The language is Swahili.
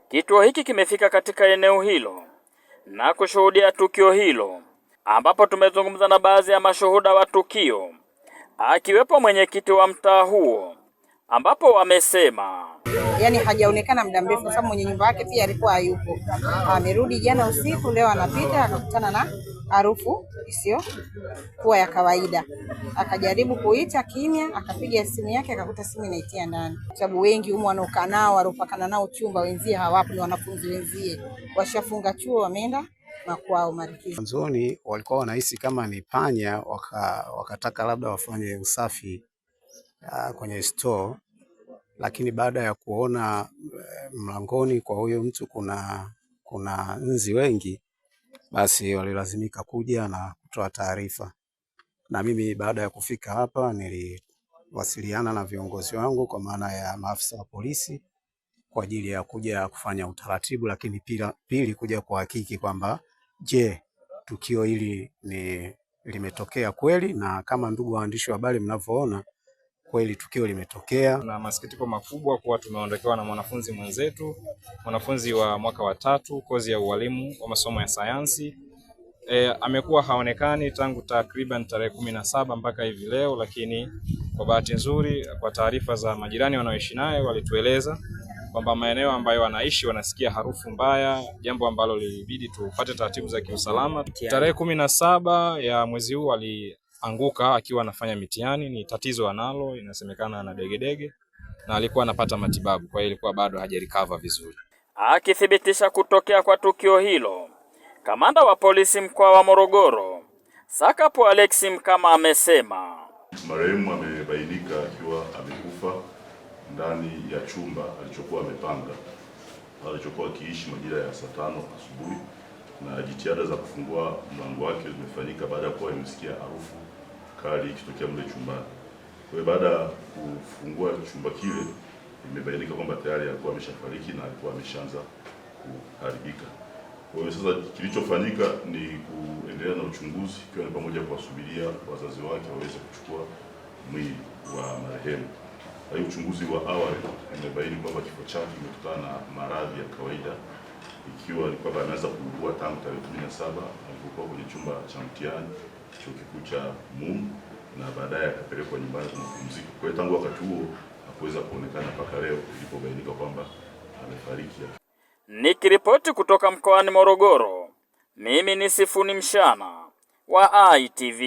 Kituo hiki kimefika katika eneo hilo na kushuhudia tukio hilo, ambapo tumezungumza na baadhi ya mashuhuda wa tukio, akiwepo mwenyekiti wa mtaa huo, ambapo wamesema yani hajaonekana muda mrefu kwa sababu mwenye nyumba yake pia alikuwa hayupo. Amerudi jana usiku, leo anapita akakutana na harufu isiyo kuwa ya kawaida. Akajaribu kuita kimya, akapiga simu yake akakuta simu inaitia ndani. Sababu wengi humo wanaokaa nao, waropakana nao chumba, wenzie hawapo, ni wanafunzi wenzie. Washafunga chuo wameenda makwao Marikizi. Mwanzoni walikuwa wanahisi kama ni panya, wakataka labda wafanye usafi kwenye store, lakini baada ya kuona mlangoni kwa huyo mtu kuna nzi wengi, basi walilazimika kuja na kutoa taarifa. Na mimi baada ya kufika hapa niliwasiliana na viongozi wangu kwa maana ya maafisa wa polisi kwa ajili ya kuja kufanya utaratibu, lakini pili kuja kuhakiki kwamba je, tukio hili limetokea kweli, na kama ndugu waandishi wa habari mnavyoona kweli tukio limetokea. Na masikitiko makubwa kuwa tumeondokewa na mwanafunzi mwenzetu, mwanafunzi wa mwaka wa 3 kozi ya ualimu wa masomo ya sayansi. Amekuwa haonekani tangu takriban tarehe 17 mpaka hivi leo, lakini kwa bahati nzuri kwa taarifa za majirani wanaoishi naye walitueleza kwamba maeneo ambayo wanaishi wanasikia harufu mbaya, jambo ambalo lilibidi tupate taratibu za kiusalama. Tarehe 17 ya mwezi huu alianguka akiwa anafanya mitihani, ni tatizo analo, inasemekana ana degedege na alikuwa anapata matibabu, kwa hiyo ilikuwa bado hajarecover vizuri. Akithibitisha kutokea kwa tukio hilo, kamanda wa polisi mkoa wa Morogoro, Sakapo Alex Mkama amesema marehemu amebainika akiwa amekufa ndani ya chumba alichokuwa amepanga, alichokuwa akiishi majira ya saa 5 asubuhi, na jitihada za kufungua mlango wake zimefanyika baada ya kuwa imesikia harufu kali ikitokea mle chumbani. Kwa hiyo baada ya kufungua chumba kile imebainika kwamba tayari alikuwa ameshafariki na alikuwa ameshaanza kuharibika. Kwa hiyo sasa kilichofanyika ni kuendelea na uchunguzi, ikiwa ni pamoja kuwasubiria wazazi wake waweze kuchukua mwili wa marehemu. Kwa hiyo uchunguzi wa awali umebaini kwamba kifo chake kimetokana na maradhi ya kawaida, ikiwa ni kwamba ameanza kuugua tangu tarehe 17 alipokuwa kwenye chumba cha mtihani chuo kikuu cha MUM, na baadaye akapelekwa nyumbani kwa mapumziko. Kwa hiyo tangu wakati huo hakuweza kuonekana mpaka leo ilipobainika kwamba amefariki. Nikiripoti kutoka mkoani Morogoro, mimi ni Sifuni Mshana wa ITV.